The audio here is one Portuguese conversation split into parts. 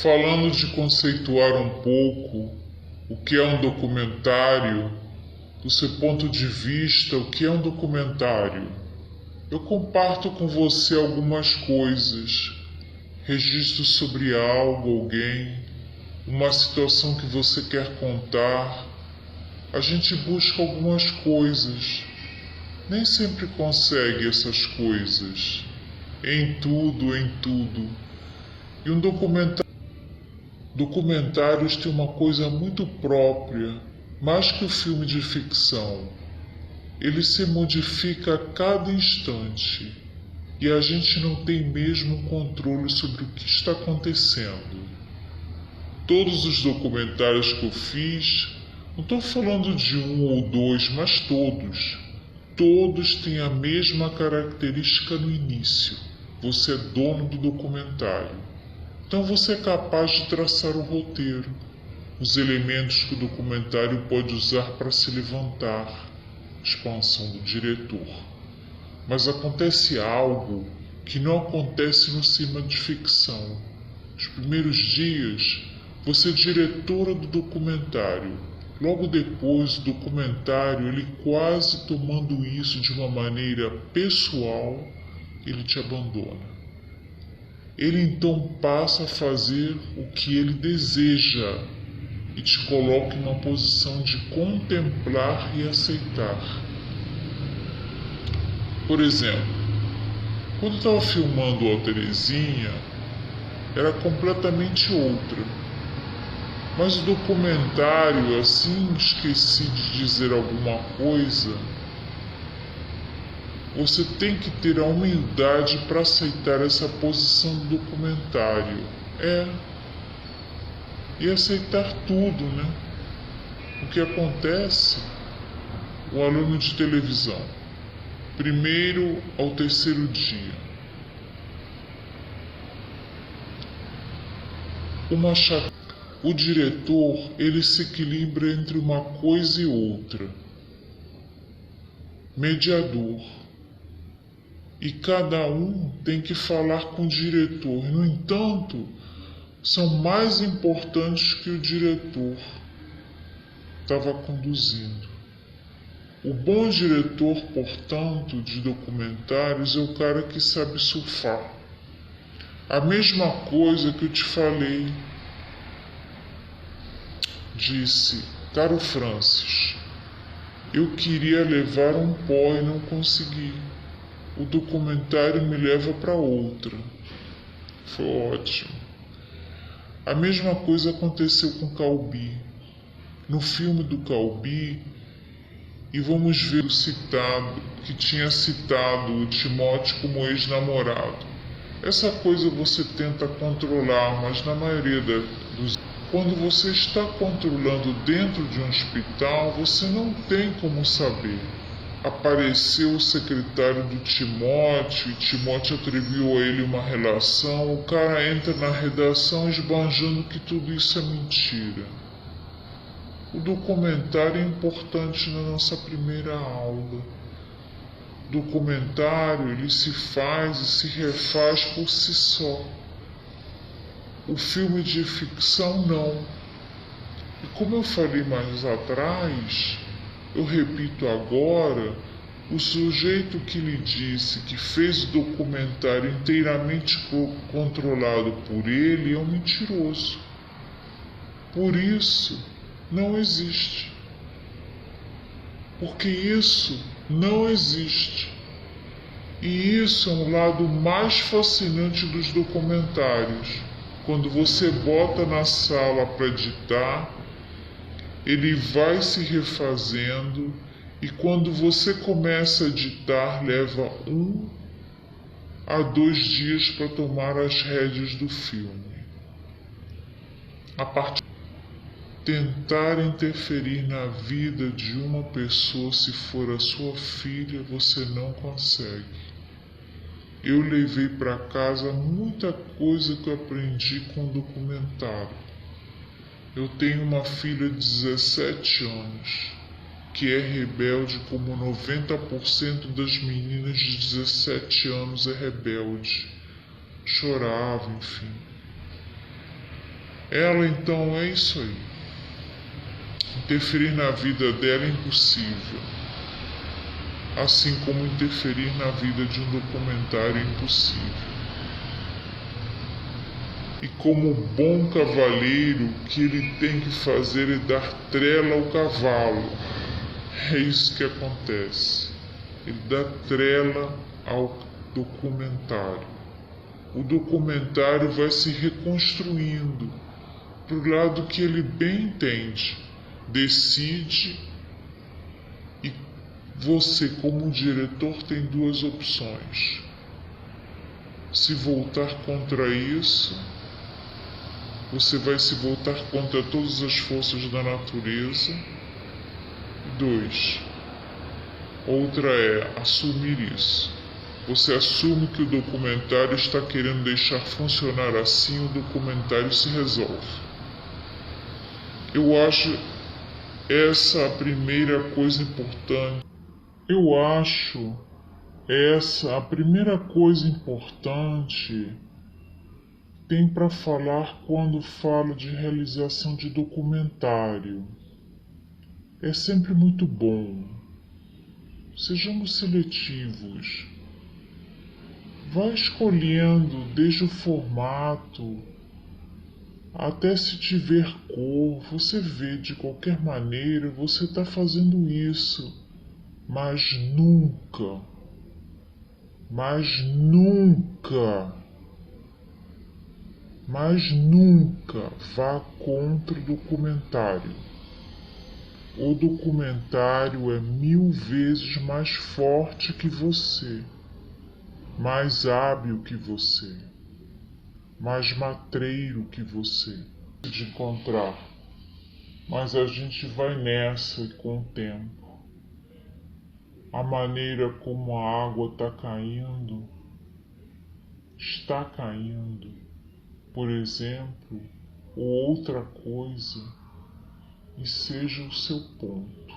falando de conceituar um pouco o que é um documentário, do seu ponto de vista, o que é um documentário, eu comparto com você algumas coisas, registros sobre algo, alguém, uma situação que você quer contar. A gente busca algumas coisas, nem sempre consegue essas coisas, em tudo. E um documentários tem uma coisa muito própria, mais que o filme de ficção. Ele se modifica a cada instante e a gente não tem mesmo controle sobre o que está acontecendo. Todos os documentários que eu fiz, não estou falando de um ou dois, mas todos, todos têm a mesma característica no início. Você é dono do documentário. Então você é capaz de traçar o roteiro, os elementos que o documentário pode usar para se levantar, expansão do diretor. Mas acontece algo que não acontece no cinema de ficção. Nos primeiros dias, você é diretora do documentário. Logo depois, o documentário, ele quase tomando isso de uma maneira pessoal, ele te abandona. Ele então passa a fazer o que ele deseja e te coloca em uma posição de contemplar e aceitar. Por exemplo, quando eu estava filmando a Terezinha, era completamente outra. Mas o documentário, assim esqueci de dizer alguma coisa, você tem que ter a humildade para aceitar essa posição do documentário. E aceitar tudo, né? O que acontece, o aluno de televisão, primeiro ao terceiro dia. O diretor, ele se equilibra entre uma coisa e outra. Mediador. E cada um tem que falar com o diretor. No entanto, são mais importantes que o diretor estava conduzindo. O bom diretor, portanto, de documentários é o cara que sabe surfar. A mesma coisa que eu te falei, disse, caro Francis, eu queria levar um pó e não consegui. O documentário me leva para outra. Foi ótimo. A mesma coisa aconteceu com Calbi. No filme do Calbi, e vamos ver o citado, que tinha citado o Timóteo como ex-namorado. Essa coisa você tenta controlar, mas na maioria dos... Quando você está controlando dentro de um hospital, você não tem como saber. Apareceu o secretário do Timóteo e Timóteo atribuiu a ele uma relação. O cara entra na redação esbanjando que tudo isso é mentira. O documentário é importante na nossa primeira aula. O documentário, ele se faz e se refaz por si só. O filme de ficção não. E como eu falei mais atrás, eu repito agora, o sujeito que lhe disse que fez o documentário inteiramente controlado por ele é um mentiroso. Por isso, não existe. Porque isso não existe. E isso é um lado mais fascinante dos documentários. Quando você bota na sala para editar, ele vai se refazendo e quando você começa a editar, leva 1 a 2 dias para tomar as rédeas do filme. A partir tentar interferir na vida de uma pessoa, se for a sua filha, você não consegue. Eu levei para casa muita coisa que eu aprendi com o documentário. Eu tenho uma filha de 17 anos, que é rebelde como 90% das meninas de 17 anos é rebelde. Chorava, enfim. Ela então é isso aí. Interferir na vida dela é impossível. Assim como interferir na vida de um documentário é impossível. E como bom cavaleiro, o que ele tem que fazer é dar trela ao cavalo. É isso que acontece. Ele dá trela ao documentário. O documentário vai se reconstruindo para o lado que ele bem entende. Decide e você, como diretor, tem 2 opções. Se voltar contra isso, você vai se voltar contra todas as forças da natureza. 2. Outra é assumir isso. Você assume que o documentário está querendo deixar funcionar assim, o documentário se resolve. Eu acho essa a primeira coisa importante. Eu acho essa a primeira coisa importante tem para falar quando falo de realização de documentário. É sempre muito bom. Sejamos seletivos. Vai escolhendo desde o formato até se tiver cor, você vê de qualquer maneira, você está fazendo isso. Mas nunca, mas nunca, mas nunca vá contra o documentário. O documentário é 1000 vezes mais forte que você, mais hábil que você, mais matreiro que você de encontrar. Mas a gente vai nessa e com o tempo. A maneira como a água está caindo, por exemplo, ou outra coisa, e seja o seu ponto,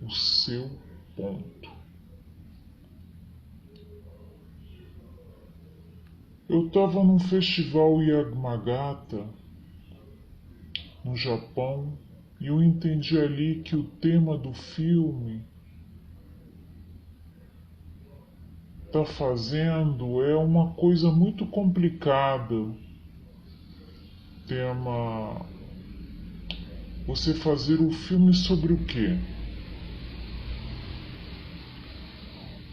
o seu ponto. Eu estava num festival Yamagata, no Japão, e eu entendi ali que o tema do filme está fazendo é uma coisa muito complicada. Tema, você fazer o filme sobre o quê?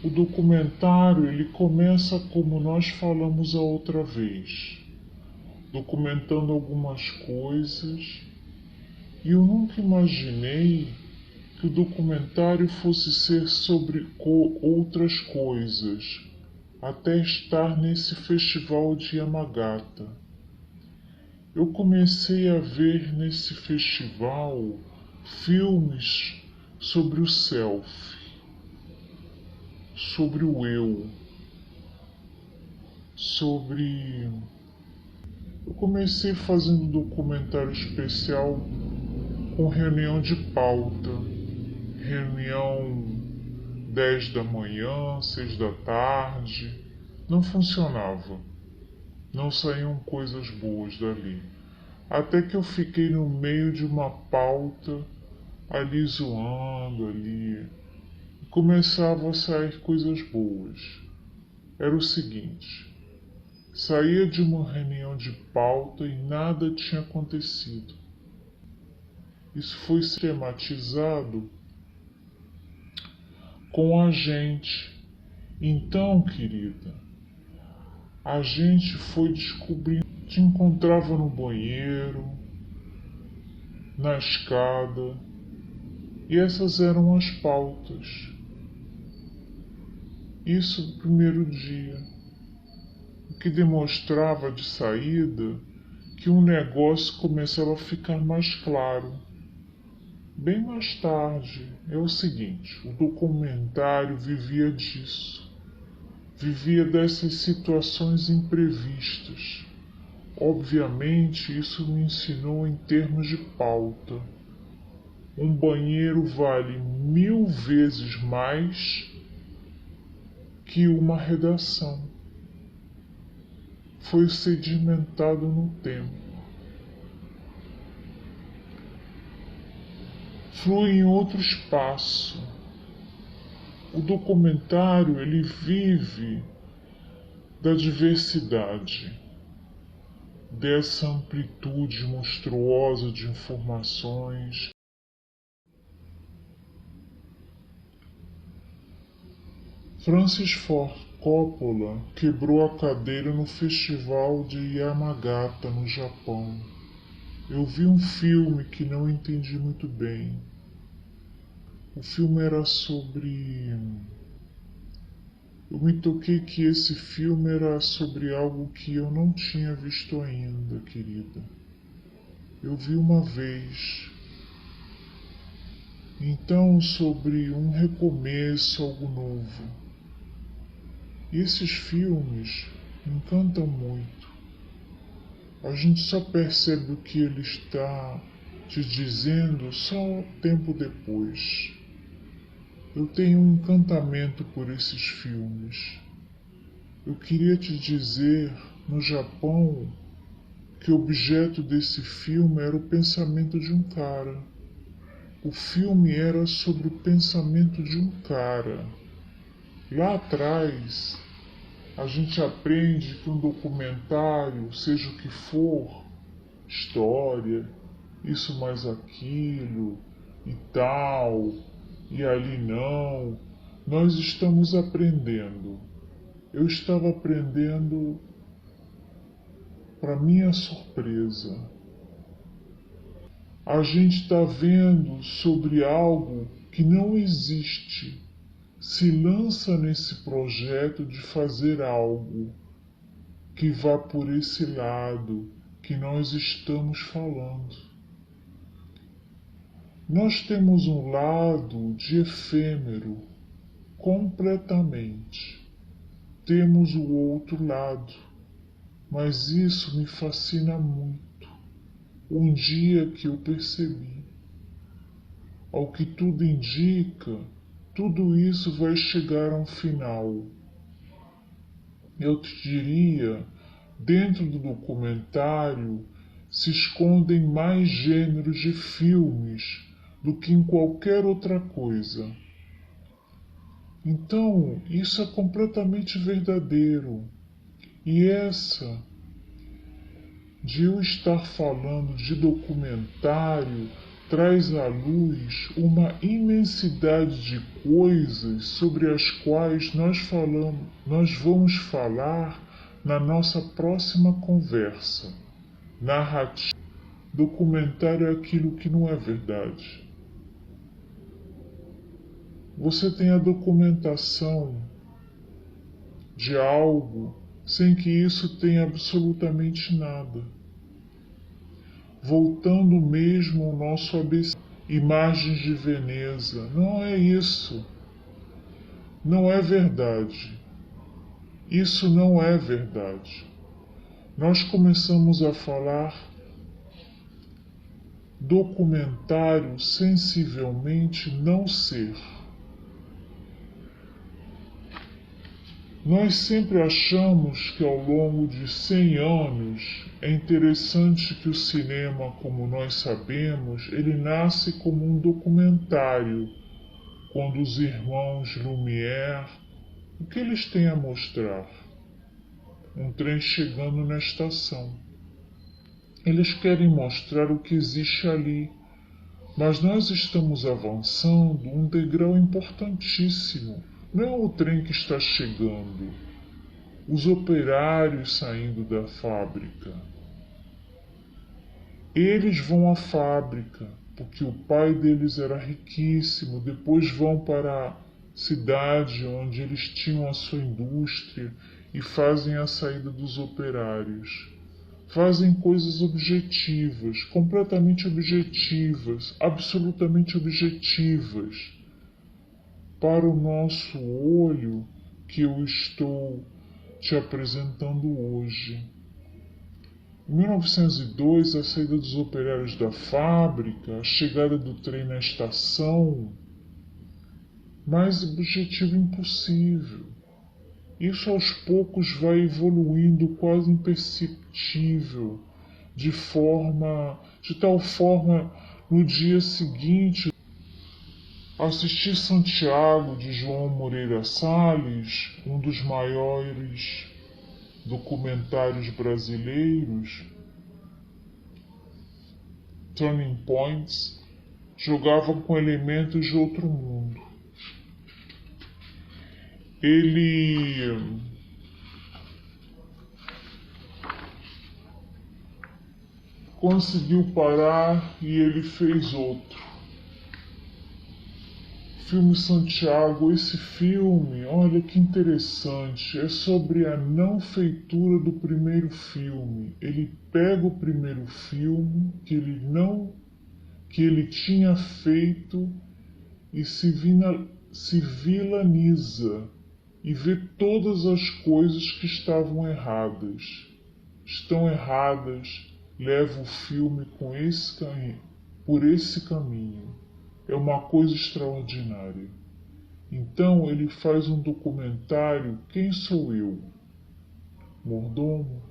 O documentário ele começa como nós falamos a outra vez, documentando algumas coisas, e eu nunca imaginei que o documentário fosse ser sobre outras coisas, até estar nesse festival de Yamagata. Eu comecei a ver nesse festival filmes sobre o self, sobre o eu, sobre... Eu comecei fazendo um documentário especial com reunião de pauta, reunião 10 da manhã, 6 da tarde, não funcionava, não saíam coisas boas dali. Até que eu fiquei no meio de uma pauta, ali zoando, ali, e começava a sair coisas boas. Era o seguinte, saía de uma reunião de pauta e nada tinha acontecido. Isso foi sistematizado com a gente. Então, querida, a gente foi descobrindo, te encontrava no banheiro, na escada, e essas eram as pautas. Isso no primeiro dia, o que demonstrava de saída que um negócio começava a ficar mais claro. Bem mais tarde, é o seguinte, o documentário vivia disso, vivia dessas situações imprevistas. Obviamente, isso me ensinou em termos de pauta. Um banheiro vale 1000 vezes mais que uma redação. Foi sedimentado no tempo. Flui em outro espaço. O documentário ele vive da diversidade, dessa amplitude monstruosa de informações. Francis Ford Coppola quebrou a cadeira no festival de Yamagata, no Japão. Eu vi um filme que não entendi muito bem. O filme era sobre... Eu me toquei que esse filme era sobre algo que eu não tinha visto ainda, querida. Eu vi uma vez. Então, sobre um recomeço, algo novo. E esses filmes encantam muito. A gente só percebe o que ele está te dizendo só tempo depois. Eu tenho um encantamento por esses filmes. Eu queria te dizer, no Japão, que o objeto desse filme era o pensamento de um cara. O filme era sobre o pensamento de um cara. Lá atrás, a gente aprende que um documentário, seja o que for, história, isso mais aquilo e tal, e ali não, nós estamos aprendendo. Eu estava aprendendo, para minha surpresa. A gente está vendo sobre algo que não existe. Se lança nesse projeto de fazer algo que vá por esse lado que nós estamos falando. Nós temos um lado de efêmero, completamente. Temos o outro lado, mas isso me fascina muito. Um dia que eu percebi, ao que tudo indica, tudo isso vai chegar a um final. Eu te diria, dentro do documentário se escondem mais gêneros de filmes do que em qualquer outra coisa. Então, isso é completamente verdadeiro. E essa de eu estar falando de documentário traz à luz uma imensidade de coisas sobre as quais nós vamos falar na nossa próxima conversa. Narrativa. Documentário é aquilo que não é verdade. Você tem a documentação de algo sem que isso tenha absolutamente nada. Voltando mesmo ao nosso ABC, imagens de Veneza, não é isso. Não é verdade. Isso não é verdade. Nós começamos a falar documentário sensivelmente não ser. Nós sempre achamos que ao longo de 100 anos é interessante que o cinema, como nós sabemos, ele nasce como um documentário, quando os irmãos Lumière, o que eles têm a mostrar? Um trem chegando na estação. Eles querem mostrar o que existe ali, mas nós estamos avançando um degrau importantíssimo. Não é o trem que está chegando, os operários saindo da fábrica. Eles vão à fábrica, porque o pai deles era riquíssimo, depois vão para a cidade onde eles tinham a sua indústria e fazem a saída dos operários. Fazem coisas objetivas, completamente objetivas, absolutamente objetivas. Para o nosso olho que eu estou te apresentando hoje. Em 1902, a saída dos operários da fábrica, a chegada do trem na estação, mais objetivo impossível. Isso aos poucos vai evoluindo quase imperceptível, de tal forma, no dia seguinte, assisti Santiago de João Moreira Salles, um dos maiores documentários brasileiros, Turning Points, jogava com elementos de outro mundo. Ele conseguiu parar e ele fez outro. Filme Santiago, esse filme, olha que interessante, é sobre a não feitura do primeiro filme. Ele pega o primeiro filme que ele tinha feito e se vilaniza e vê todas as coisas que estavam erradas. Estão erradas, leva o filme por esse caminho. É uma coisa extraordinária. Então ele faz um documentário Quem Sou Eu? Mordomo.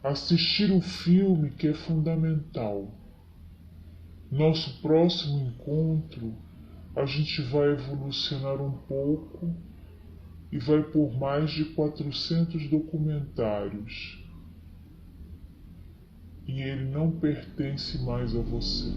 Assistir o filme que é fundamental. Nosso próximo encontro, a gente vai evolucionar um pouco e vai por mais de 400 documentários. E ele não pertence mais a você.